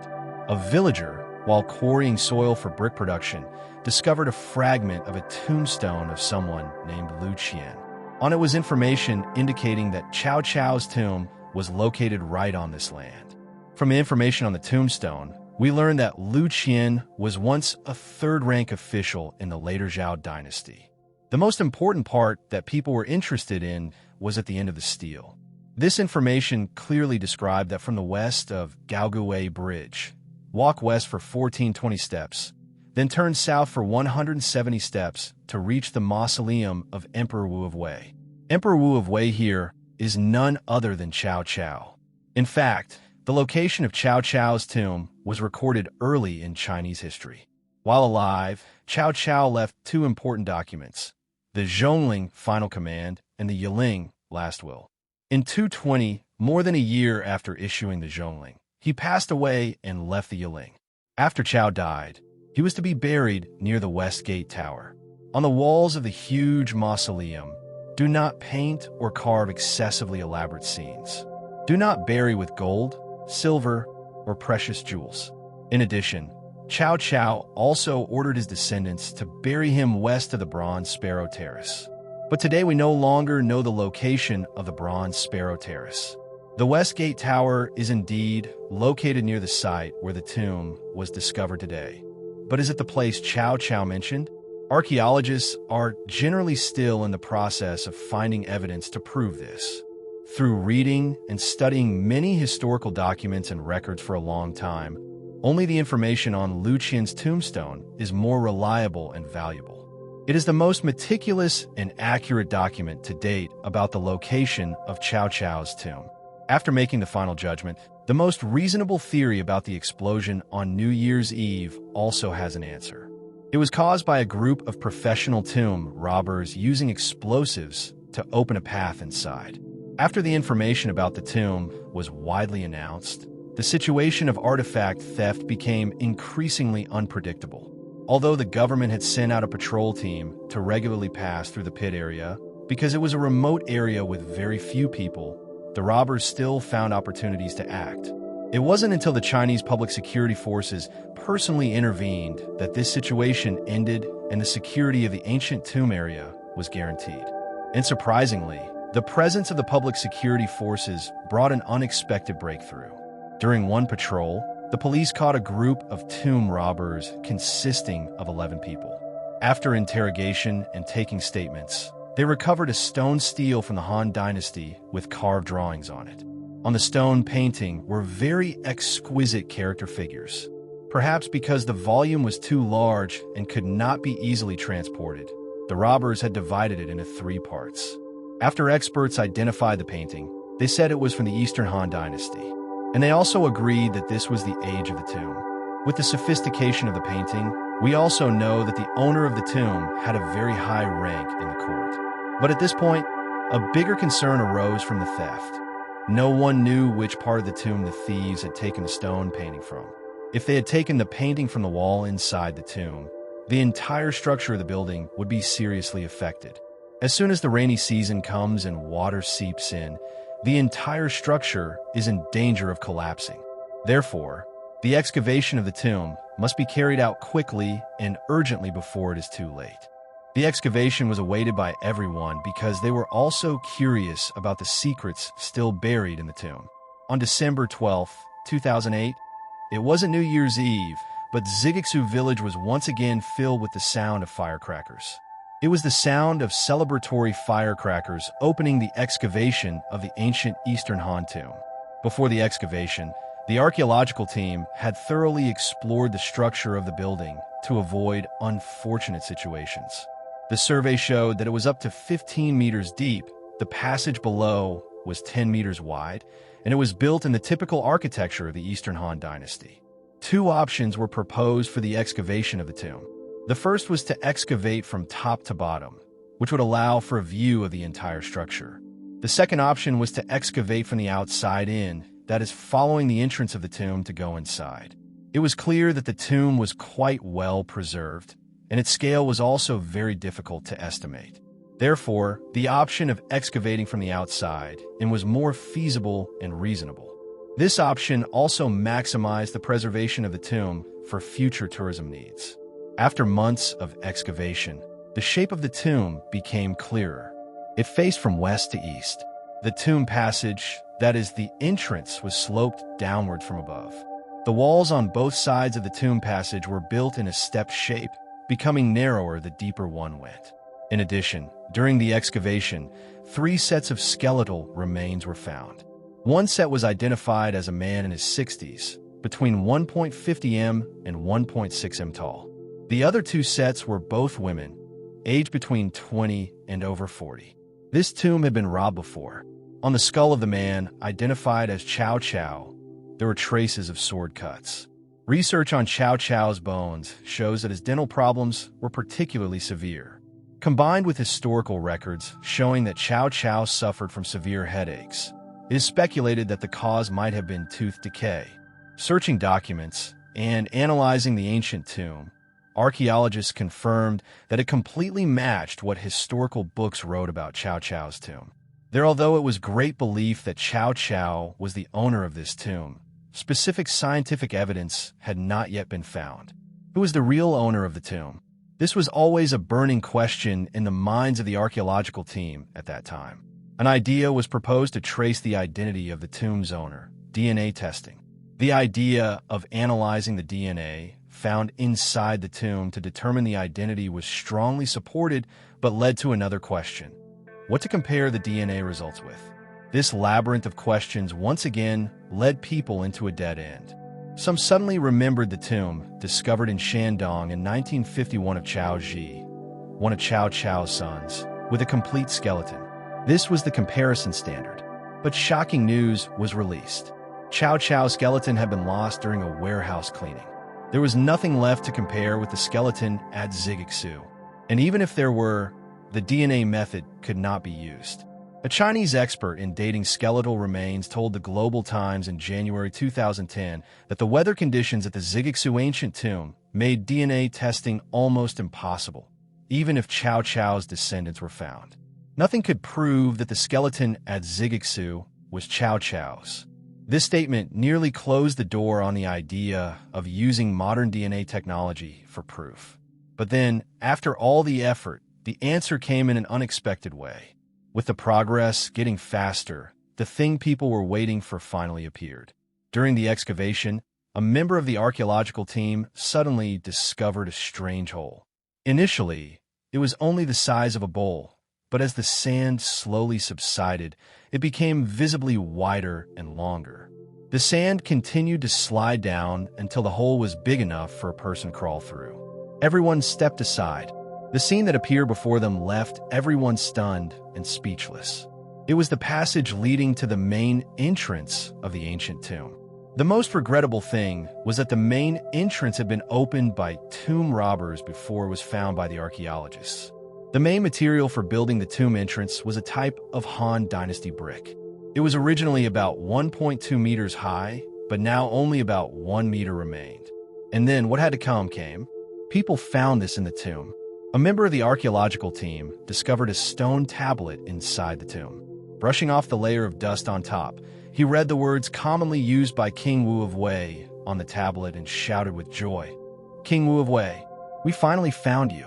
S1: a villager, while quarrying soil for brick production, discovered a fragment of a tombstone of someone named Lu Qian. On it was information indicating that Cao Cao's tomb was located right on this land. From the information on the tombstone, we learned that Lu Qian was once a third-rank official in the later Zhao dynasty. The most important part that people were interested in was at the end of the stele. This information clearly described that from the west of Gaoguwei Bridge, walk west for 1420 steps, then turn south for 170 steps to reach the mausoleum of Emperor Wu of Wei. Emperor Wu of Wei here is none other than Cao Cao. In fact, the location of Cao Cao's tomb was recorded early in Chinese history. While alive, Cao Cao left 2 important documents, the Zhongling Final Command and the Yiling Last Will. In 220, more than a year after issuing the Zhongling, he passed away and left the Yiling. After Cao died, he was to be buried near the West Gate Tower. On the walls of the huge mausoleum, do not paint or carve excessively elaborate scenes. Do not bury with gold, silver, or precious jewels. In addition, Chow Chow also ordered his descendants to bury him west of the Bronze Sparrow Terrace. But today we no longer know the location of the Bronze Sparrow Terrace. The Westgate Tower is indeed located near the site where the tomb was discovered today. But is it the place Chow Chow mentioned? Archaeologists are generally still in the process of finding evidence to prove this. Through reading and studying many historical documents and records for a long time, only the information on Lu Qian's tombstone is more reliable and valuable. It is the most meticulous and accurate document to date about the location of Chow Chow's tomb. After making the final judgment, the most reasonable theory about the explosion on New Year's Eve also has an answer. It was caused by a group of professional tomb robbers using explosives to open a path inside. After the information about the tomb was widely announced, the situation of artifact theft became increasingly unpredictable. Although the government had sent out a patrol team to regularly pass through the pit area, because it was a remote area with very few people, the robbers still found opportunities to act. It wasn't until the Chinese public security forces personally intervened that this situation ended and the security of the ancient tomb area was guaranteed. And surprisingly, the presence of the public security forces brought an unexpected breakthrough. During one patrol, the police caught a group of tomb robbers consisting of 11 people. After interrogation and taking statements, they recovered a stone stele from the Han Dynasty with carved drawings on it. On the stone painting were very exquisite character figures. Perhaps because the volume was too large and could not be easily transported, the robbers had divided it into 3 parts. After experts identified the painting, they said it was from the Eastern Han Dynasty. And they also agreed that this was the age of the tomb. With the sophistication of the painting, we also know that the owner of the tomb had a very high rank in the court. But at this point, a bigger concern arose from the theft. No one knew which part of the tomb the thieves had taken the stone painting from. If they had taken the painting from the wall inside the tomb, the entire structure of the building would be seriously affected. As soon as the rainy season comes and water seeps in, the entire structure is in danger of collapsing. Therefore, the excavation of the tomb must be carried out quickly and urgently before it is too late. The excavation was awaited by everyone because they were also curious about the secrets still buried in the tomb. On December 12, 2008, it wasn't New Year's Eve, but Zigixu village was once again filled with the sound of firecrackers. It was the sound of celebratory firecrackers opening the excavation of the ancient Eastern Han tomb. Before the excavation, the archaeological team had thoroughly explored the structure of the building to avoid unfortunate situations. The survey showed that it was up to 15 meters deep, the passage below was 10 meters wide, and it was built in the typical architecture of the Eastern Han Dynasty. 2 options were proposed for the excavation of the tomb. The first was to excavate from top to bottom, which would allow for a view of the entire structure. The second option was to excavate from the outside in, that is, following the entrance of the tomb to go inside. It was clear that the tomb was quite well preserved, and its scale was also very difficult to estimate. Therefore, the option of excavating from the outside in was more feasible and reasonable. This option also maximized the preservation of the tomb for future tourism needs. After months of excavation, the shape of the tomb became clearer. It faced from west to east. The tomb passage, that is, the entrance, was sloped downward from above. The walls on both sides of the tomb passage were built in a stepped shape, becoming narrower the deeper one went. In addition, during the excavation, 3 sets of skeletal remains were found. One set was identified as a man in his 60s, between 1.50 m and 1.6 m tall. The other 2 sets were both women, aged between 20 and over 40. This tomb had been robbed before. On the skull of the man, identified as Chow Chow, there were traces of sword cuts. Research on Chow Chow's bones shows that his dental problems were particularly severe. Combined with historical records showing that Chow Chow suffered from severe headaches, it is speculated that the cause might have been tooth decay. Searching documents and analyzing the ancient tomb, archaeologists confirmed that it completely matched what historical books wrote about Chow Chow's tomb. Although it was great belief that Chow Chow was the owner of this tomb, specific scientific evidence had not yet been found. Who was the real owner of the tomb? This was always a burning question in the minds of the archaeological team at that time. An idea was proposed to trace the identity of the tomb's owner: DNA testing. The idea of analyzing the DNA found inside the tomb to determine the identity was strongly supported, but led to another question: what to compare the DNA results with? This labyrinth of questions once again led people into a dead end. Some suddenly remembered the tomb, discovered in Shandong in 1951 of Chao Ji, one of Cao Cao's sons, with a complete skeleton. This was the comparison standard. But shocking news was released. Cao Cao's skeleton had been lost during a warehouse cleaning. There was nothing left to compare with the skeleton at Zigexu. And even if there were, the DNA method could not be used. A Chinese expert in dating skeletal remains told the Global Times in January 2010 that the weather conditions at the Zigexu ancient tomb made DNA testing almost impossible, even if Cao Cao's descendants were found. Nothing could prove that the skeleton at Zigexu was Cao Cao's. This statement nearly closed the door on the idea of using modern DNA technology for proof. But then, after all the effort, the answer came in an unexpected way. With the progress getting faster, the thing people were waiting for finally appeared. During the excavation, a member of the archaeological team suddenly discovered a strange hole. Initially, it was only the size of a bowl, but as the sand slowly subsided, it became visibly wider and longer. The sand continued to slide down until the hole was big enough for a person to crawl through. Everyone stepped aside. The scene that appeared before them left everyone stunned and speechless. It was the passage leading to the main entrance of the ancient tomb. The most regrettable thing was that the main entrance had been opened by tomb robbers before it was found by the archaeologists. The main material for building the tomb entrance was a type of Han Dynasty brick. It was originally about 1.2 meters high, but now only about 1 meter remained. And then what had to come came. People found this in the tomb. A member of the archaeological team discovered a stone tablet inside the tomb. Brushing off the layer of dust on top, he read the words commonly used by King Wu of Wei on the tablet and shouted with joy, "King Wu of Wei, we finally found you."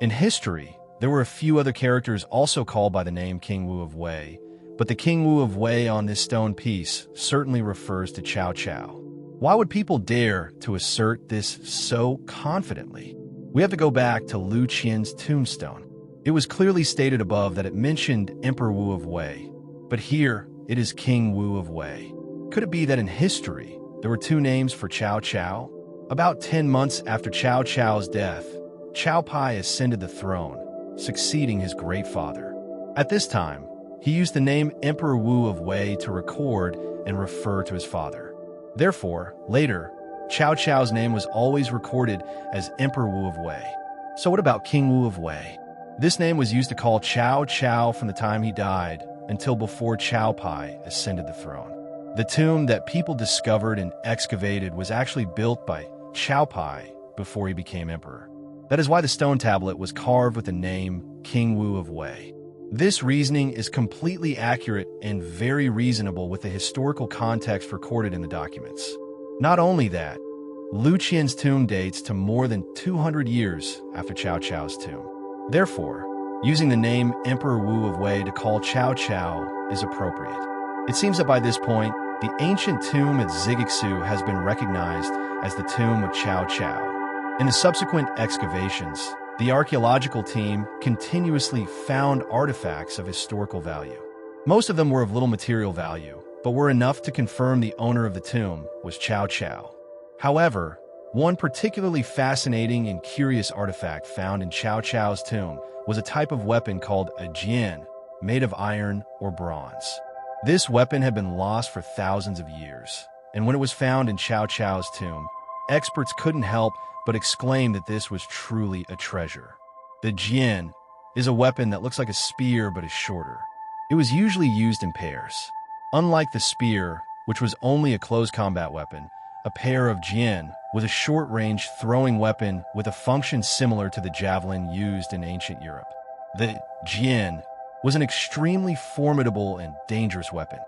S1: In history, there were a few other characters also called by the name King Wu of Wei, but the King Wu of Wei on this stone piece certainly refers to Cao Cao. Why would people dare to assert this so confidently? We have to go back to Lu Qian's tombstone. It was clearly stated above that it mentioned Emperor Wu of Wei, but here it is King Wu of Wei. Could it be that in history there were two names for Cao Cao? About 10 months after Cao Cao's death, Cao Pai ascended the throne, succeeding his great father. At this time, he used the name Emperor Wu of Wei to record and refer to his father. Therefore, later, Cao Cao's name was always recorded as Emperor Wu of Wei. So what about King Wu of Wei? This name was used to call Cao Cao from the time he died until before Cao Pai ascended the throne. The tomb that people discovered and excavated was actually built by Cao Pai before he became emperor. That is why the stone tablet was carved with the name King Wu of Wei. This reasoning is completely accurate and very reasonable with the historical context recorded in the documents. Not only that, Lu Qian's tomb dates to more than 200 years after Cao Cao's tomb. Therefore, using the name Emperor Wu of Wei to call Cao Cao is appropriate. It seems that by this point, the ancient tomb at Zigexu has been recognized as the tomb of Cao Cao. In the subsequent excavations, the archaeological team continuously found artifacts of historical value. Most of them were of little material value, but were enough to confirm the owner of the tomb was Cao Cao. However, one particularly fascinating and curious artifact found in Cao Cao's tomb was a type of weapon called a jian, made of iron or bronze. This weapon had been lost for thousands of years, and when it was found in Cao Cao's tomb, experts couldn't help but exclaim that this was truly a treasure. The jian is a weapon that looks like a spear but is shorter. It was usually used in pairs. Unlike the spear, which was only a close combat weapon, a pair of jian was a short-range throwing weapon with a function similar to the javelin used in ancient Europe. The jian was an extremely formidable and dangerous weapon.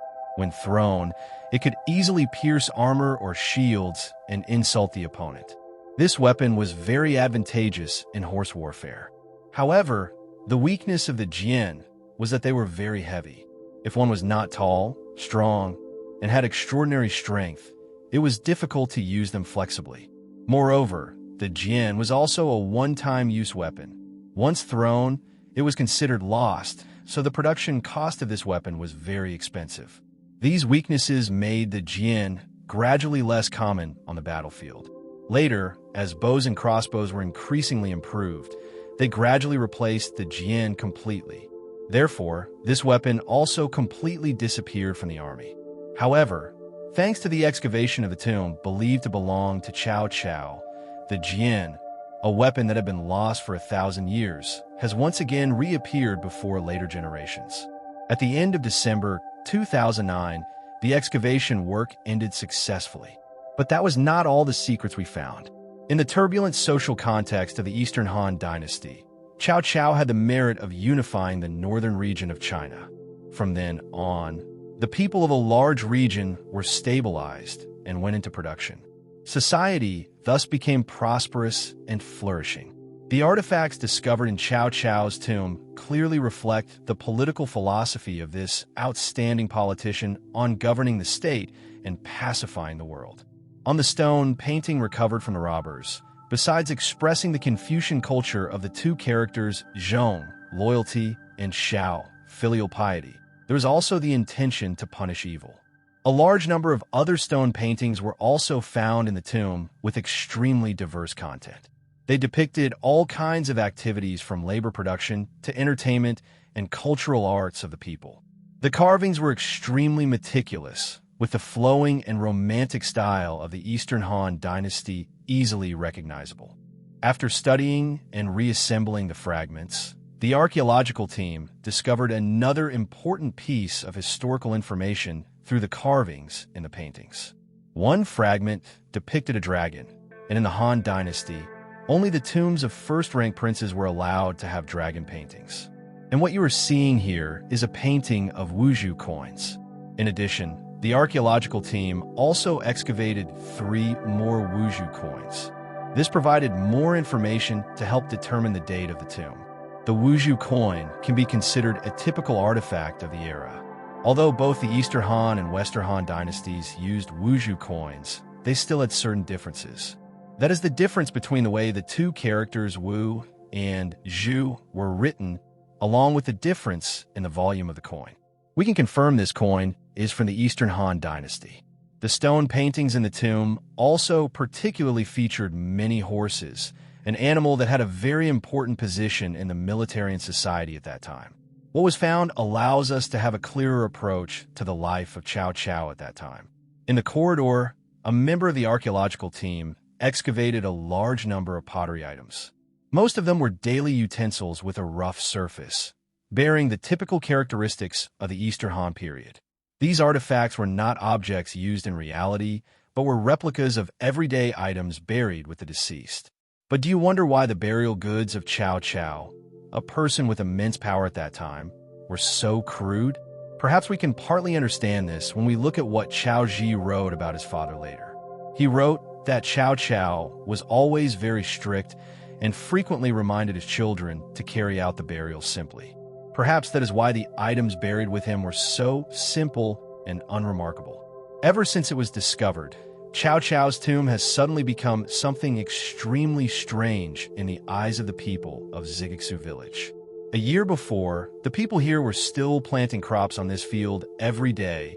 S1: When thrown, it could easily pierce armor or shields and insult the opponent. This weapon was very advantageous in horse warfare. However, the weakness of the jian was that they were very heavy. If one was not tall, strong, and had extraordinary strength, it was difficult to use them flexibly. Moreover, the jian was also a one-time use weapon. Once thrown, it was considered lost, so the production cost of this weapon was very expensive. These weaknesses made the jian gradually less common on the battlefield. Later, as bows and crossbows were increasingly improved, they gradually replaced the jian completely. Therefore, this weapon also completely disappeared from the army. However, thanks to the excavation of the tomb believed to belong to Cao Cao, the jian, a weapon that had been lost for 1,000 years, has once again reappeared before later generations. At the end of December 2009, the excavation work ended successfully. But that was not all the secrets we found. In the turbulent social context of the Eastern Han Dynasty, Cao Cao had the merit of unifying the northern region of China. From then on, the people of a large region were stabilized and went into production. Society thus became prosperous and flourishing. The artifacts discovered in Cao Cao's tomb clearly reflect the political philosophy of this outstanding politician on governing the state and pacifying the world. On the stone painting recovered from the robbers, besides expressing the Confucian culture of the two characters Zhong, loyalty, and Shao, filial piety, there was also the intention to punish evil. A large number of other stone paintings were also found in the tomb with extremely diverse content. They depicted all kinds of activities from labor production to entertainment and cultural arts of the people. The carvings were extremely meticulous, with the flowing and romantic style of the Eastern Han Dynasty easily recognizable. After studying and reassembling the fragments, the archaeological team discovered another important piece of historical information through the carvings in the paintings. One fragment depicted a dragon, and in the Han Dynasty, only the tombs of first-rank princes were allowed to have dragon paintings. And what you are seeing here is a painting of Wuzhu coins. In addition, the archaeological team also excavated 3 more Wuzhu coins. This provided more information to help determine the date of the tomb. The Wuzhu coin can be considered a typical artifact of the era. Although both the Eastern Han and Western Han dynasties used Wuzhu coins, they still had certain differences. That is the difference between the way the two characters Wu and Zhu were written, along with the difference in the volume of the coin. We can confirm this coin is from the Eastern Han Dynasty. The stone paintings in the tomb also particularly featured many horses, an animal that had a very important position in the military and society at that time. What was found allows us to have a clearer approach to the life of Cao Cao at that time. In the corridor, a member of the archaeological team excavated a large number of pottery items. Most of them were daily utensils with a rough surface, bearing the typical characteristics of the Eastern Han period. These artifacts were not objects used in reality, but were replicas of everyday items buried with the deceased. But do you wonder why the burial goods of Cao Cao, a person with immense power at that time, were so crude? Perhaps we can partly understand this when we look at what Cao Ji wrote about his father later. He wrote that Cao Cao was always very strict and frequently reminded his children to carry out the burial simply. Perhaps that is why the items buried with him were so simple and unremarkable. Ever since it was discovered, Cao Cao's tomb has suddenly become something extremely strange in the eyes of the people of Zigixu village. A year before, the people here were still planting crops on this field every day,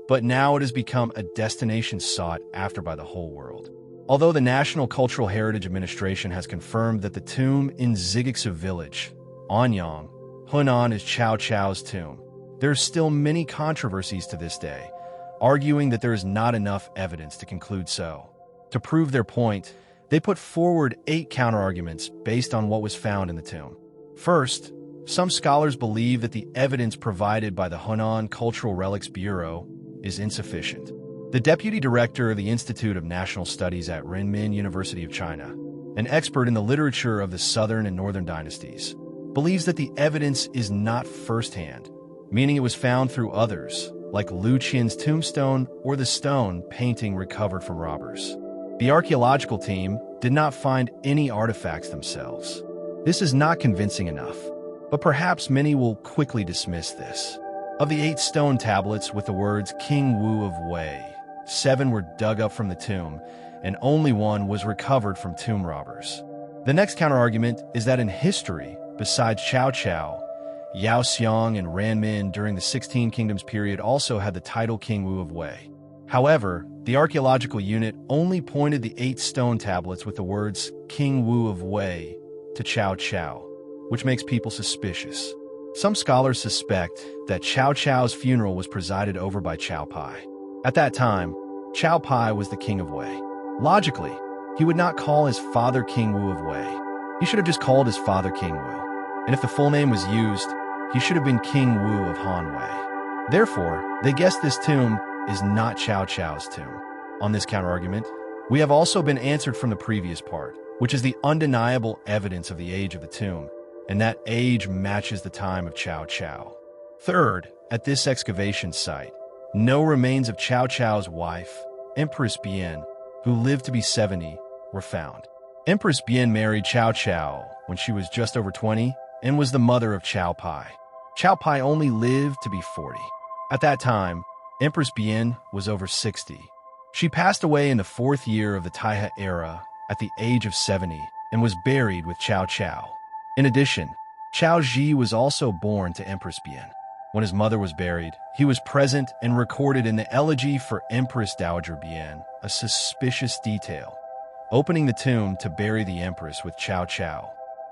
S1: but now it has become a destination sought after by the whole world. Although the National Cultural Heritage Administration has confirmed that the tomb in Zigixu village, Anyang, Hunan, is Cao Cao's tomb, there are still many controversies to this day, arguing that there is not enough evidence to conclude so. To prove their point, they put forward 8 counterarguments based on what was found in the tomb. First, some scholars believe that the evidence provided by the Hunan Cultural Relics Bureau is insufficient. The deputy director of the Institute of National Studies at Renmin University of China, an expert in the literature of the Southern and Northern dynasties, believes that the evidence is not firsthand, meaning it was found through others, like Lu Qian's tombstone or the stone painting recovered from robbers. The archaeological team did not find any artifacts themselves. This is not convincing enough, but perhaps many will quickly dismiss this. Of the 8 stone tablets with the words King Wu of Wei, 7 were dug up from the tomb, and only 1 was recovered from tomb robbers. The next counterargument is that in history, besides Cao Cao, Yao Xiong and Ranmin during the 16 Kingdoms period also had the title King Wu of Wei. However, the archaeological unit only pointed the 8 stone tablets with the words King Wu of Wei to Cao Cao, which makes people suspicious. Some scholars suspect that Cao Cao's funeral was presided over by Cao Pai. At that time, Cao Pai was the king of Wei. Logically, he would not call his father King Wu of Wei. He should have just called his father King Wu. And if the full name was used, he should have been King Wu of Han Wei. Therefore, they guess this tomb is not Cao Cao's tomb. On this counterargument, we have also been answered from the previous part, which is the undeniable evidence of the age of the tomb, and that age matches the time of Cao Cao. Third, at this excavation site, no remains of Cao Cao's wife, Empress Bian, who lived to be 70, were found. Empress Bian married Cao Cao when she was just over 20 and was the mother of Cao Pai. Cao Pai only lived to be 40. At that time, Empress Bian was over 60. She passed away in the 4th year of the Taihe era at the age of 70 and was buried with Cao Cao. In addition, Cao Ji was also born to Empress Bian. When his mother was buried, he was present and recorded in the elegy for Empress Dowager Bian, a suspicious detail, opening the tomb to bury the empress with Cao Cao.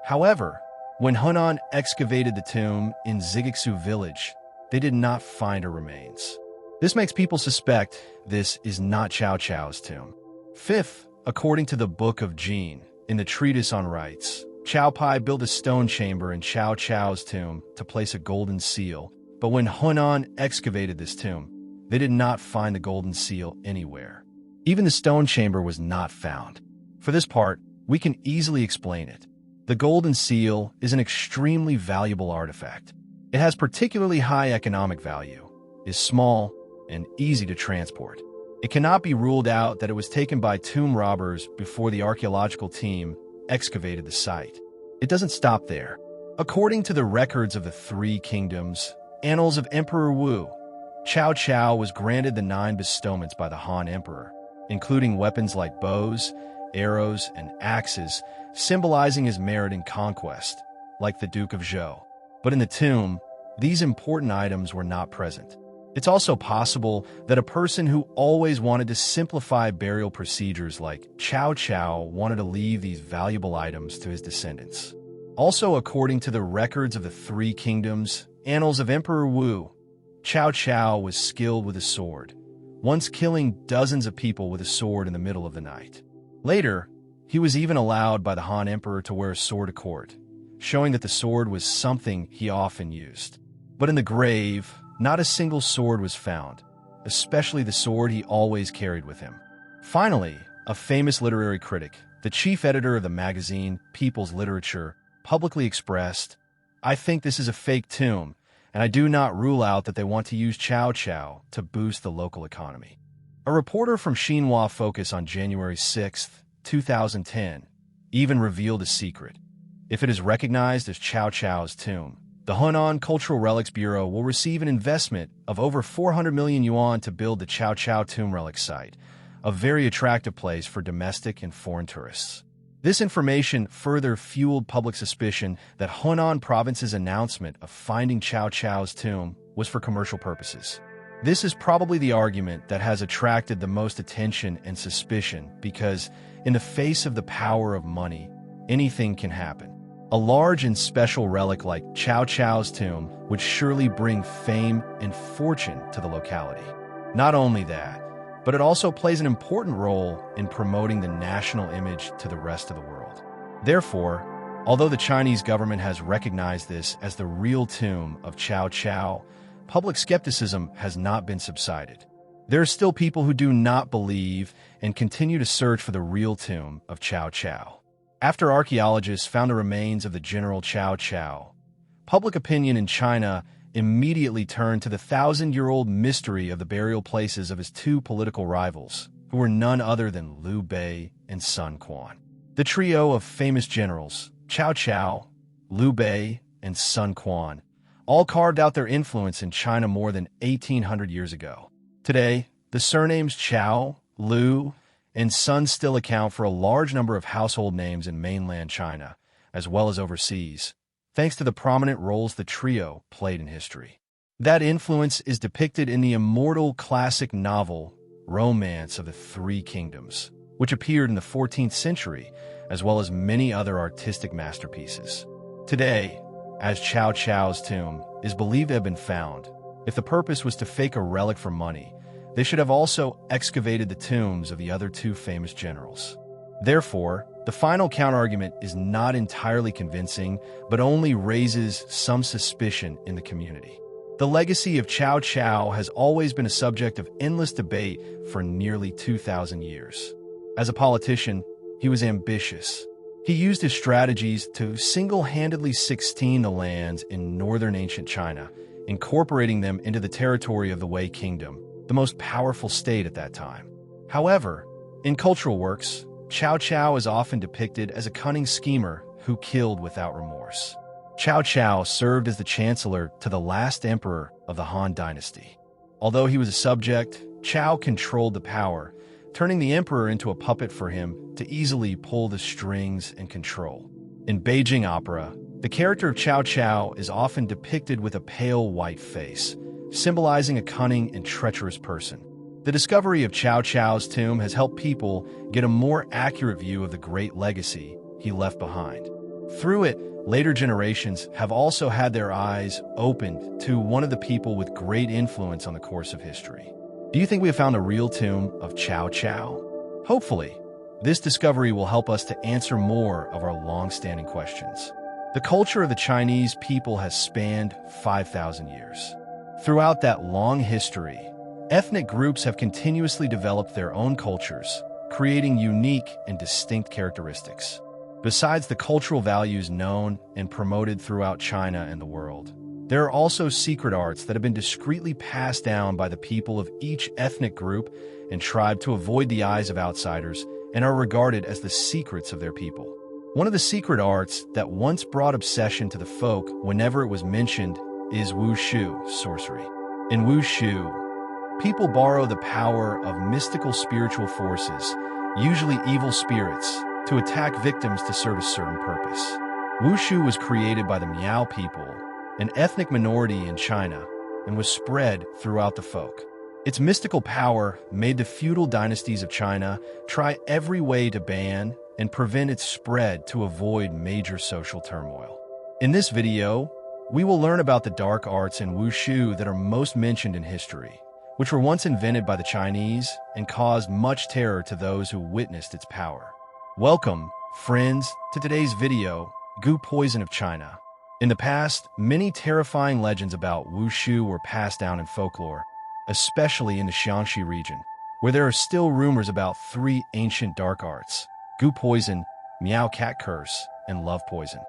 S1: However, when Hunan excavated the tomb in Zigixu village, they did not find her remains. This makes people suspect this is not Cao Cao's tomb. Fifth, according to the Book of Jin, in the Treatise on Rites, Cao Pai built a stone chamber in Cao Cao's tomb to place a golden seal, but when Hunan excavated this tomb, they did not find the golden seal anywhere. Even the stone chamber was not found. For this part, we can easily explain it. The golden seal is an extremely valuable artifact. It has particularly high economic value, is small, and easy to transport. It cannot be ruled out that it was taken by tomb robbers before the archaeological team excavated the site. It doesn't stop there. According to the records of the 3 kingdoms, Annals of Emperor Wu, Cao Cao was granted the 9 bestowments by the Han Emperor, including weapons like bows, arrows, and axes, symbolizing his merit in conquest, like the Duke of Zhou. But in the tomb, these important items were not present. It's also possible that a person who always wanted to simplify burial procedures like Cao Cao wanted to leave these valuable items to his descendants. Also, according to the records of the 3 kingdoms, Annals of Emperor Wu, Cao Cao was skilled with a sword, once killing dozens of people with a sword in the middle of the night. Later, he was even allowed by the Han Emperor to wear a sword to court, showing that the sword was something he often used. But in the grave, not a single sword was found, especially the sword he always carried with him. Finally, a famous literary critic, the chief editor of the magazine People's Literature, publicly expressed, "I think this is a fake tomb, and I do not rule out that they want to use Cao Cao to boost the local economy." A reporter from Xinhua Focus on January 6, 2010, even revealed a secret. If it is recognized as Cao Cao's tomb, the Hunan Cultural Relics Bureau will receive an investment of over 400 million yuan to build the Cao Cao Tomb Relic site, a very attractive place for domestic and foreign tourists. This information further fueled public suspicion that Hunan Province's announcement of finding Cao Cao's tomb was for commercial purposes. This is probably the argument that has attracted the most attention and suspicion because, in the face of the power of money, anything can happen. A large and special relic like Cao Cao's tomb would surely bring fame and fortune to the locality. Not only that, but it also plays an important role in promoting the national image to the rest of the world. Therefore, although the Chinese government has recognized this as the real tomb of Cao Cao, public skepticism has not been subsided. There are still people who do not believe and continue to search for the real tomb of Cao Cao. After archaeologists found the remains of the General Cao Cao, public opinion in China immediately turned to the thousand-year-old mystery of the burial places of his two political rivals, who were none other than Liu Bei and Sun Quan. The trio of famous generals, Cao Cao, Liu Bei, and Sun Quan, all carved out their influence in China more than 1,800 years ago. Today, the surnames Cao, Liu, and Sun still account for a large number of household names in mainland China, as well as overseas, thanks to the prominent roles the trio played in history. That influence is depicted in the immortal classic novel Romance of the Three Kingdoms, which appeared in the 14th century, as well as many other artistic masterpieces. Today, as Cao Cao's tomb is believed to have been found, if the purpose was to fake a relic for money, they should have also excavated the tombs of the other two famous generals. Therefore, the final counterargument is not entirely convincing, but only raises some suspicion in the community. The legacy of Cao Cao has always been a subject of endless debate for nearly 2,000 years. As a politician, he was ambitious. He used his strategies to single-handedly 16 the lands in northern ancient China, incorporating them into the territory of the Wei Kingdom, the most powerful state at that time. However, in cultural works, Cao Cao is often depicted as a cunning schemer who killed without remorse. Cao Cao served as the chancellor to the last emperor of the Han dynasty. Although he was a subject, Cao controlled the power, turning the emperor into a puppet for him to easily pull the strings and control. In Beijing opera, the character of Cao Cao is often depicted with a pale white face, symbolizing a cunning and treacherous person. The discovery of Cao Cao's tomb has helped people get a more accurate view of the great legacy he left behind. Through it, later generations have also had their eyes opened to one of the people with great influence on the course of history. Do you think we have found a real tomb of Cao Cao? Hopefully, this discovery will help us to answer more of our long-standing questions. The culture of the Chinese people has spanned 5,000 years. Throughout that long history, ethnic groups have continuously developed their own cultures, creating unique and distinct characteristics. Besides the cultural values known and promoted throughout China and the world, there are also secret arts that have been discreetly passed down by the people of each ethnic group and tribe to avoid the eyes of outsiders and are regarded as the secrets of their people. One of the secret arts that once brought obsession to the folk whenever it was mentioned is wushu, sorcery. In wushu, people borrow the power of mystical spiritual forces, usually evil spirits, to attack victims to serve a certain purpose. Wushu was created by the Miao people, an ethnic minority in China, and was spread throughout the folk. Its mystical power made the feudal dynasties of China try every way to ban and prevent its spread to avoid major social turmoil. In this video, we will learn about the dark arts in wushu that are most mentioned in history, which were once invented by the Chinese and caused much terror to those who witnessed its power. Welcome, friends, to today's video, Goo Poison of China. In the past, many terrifying legends about wushu were passed down in folklore, especially in the Xiangxi region, where there are still rumors about three ancient dark arts: Goo Poison, Miao Cat Curse, and Love Poison.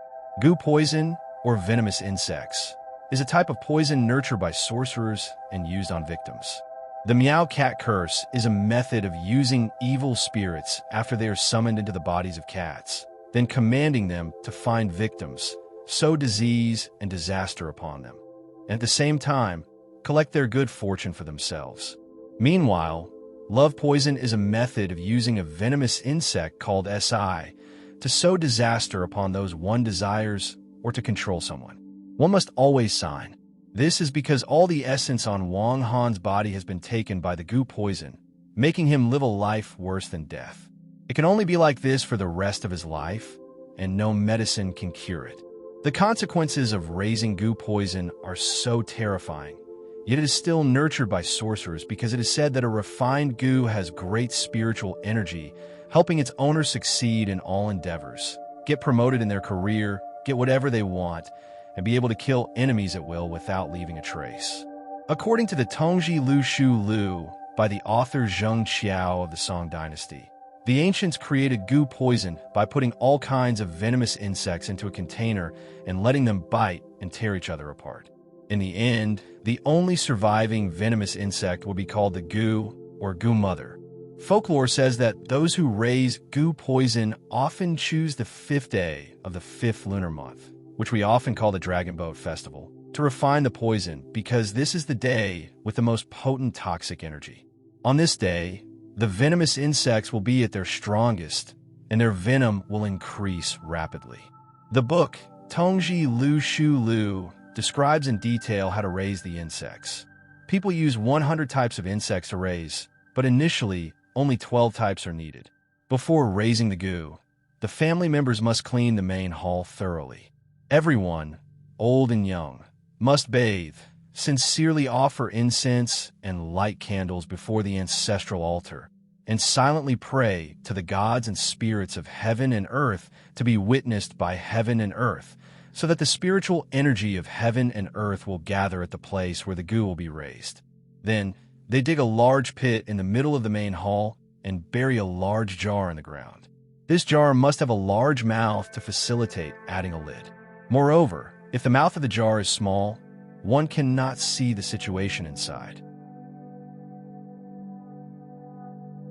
S1: Goo Poison, or venomous insects, is a type of poison nurtured by sorcerers and used on victims. The Miao Cat Curse is a method of using evil spirits after they are summoned into the bodies of cats, then commanding them to find victims, sow disease and disaster upon them, and at the same time, collect their good fortune for themselves. Meanwhile, Love Poison is a method of using a venomous insect called Si to sow disaster upon those one desires or to control someone. One must always sign. This is because all the essence on Wang Han's body has been taken by the Goo Poison, making him live a life worse than death. It can only be like this for the rest of his life, and no medicine can cure it. The consequences of raising Goo Poison are so terrifying, yet it is still nurtured by sorcerers because it is said that a refined goo has great spiritual energy, helping its owner succeed in all endeavors, get promoted in their career, get whatever they want, and be able to kill enemies at will without leaving a trace. According to the Tongji Lu Shu Lu by the author Zheng Qiao of the Song Dynasty, the ancients created Goo Poison by putting all kinds of venomous insects into a container and letting them bite and tear each other apart. In the end, the only surviving venomous insect will be called the goo or goo mother. Folklore says that those who raise goo poison often choose the 5th day of the 5th lunar month, which we often call the Dragon Boat Festival, to refine the poison because this is the day with the most potent toxic energy. On this day, the venomous insects will be at their strongest, and their venom will increase rapidly. The book, Tongji Lu Shu Lu, describes in detail how to raise the insects. People use 100 types of insects to raise, but initially, only 12 types are needed. Before raising the goo, the family members must clean the main hall thoroughly. Everyone, old and young, must bathe, sincerely offer incense and light candles before the ancestral altar, and silently pray to the gods and spirits of heaven and earth to be witnessed by heaven and earth, so that the spiritual energy of heaven and earth will gather at the place where the goo will be raised. Then, they dig a large pit in the middle of the main hall and bury a large jar in the ground. This jar must have a large mouth to facilitate adding a lid. Moreover, if the mouth of the jar is small, one cannot see the situation inside.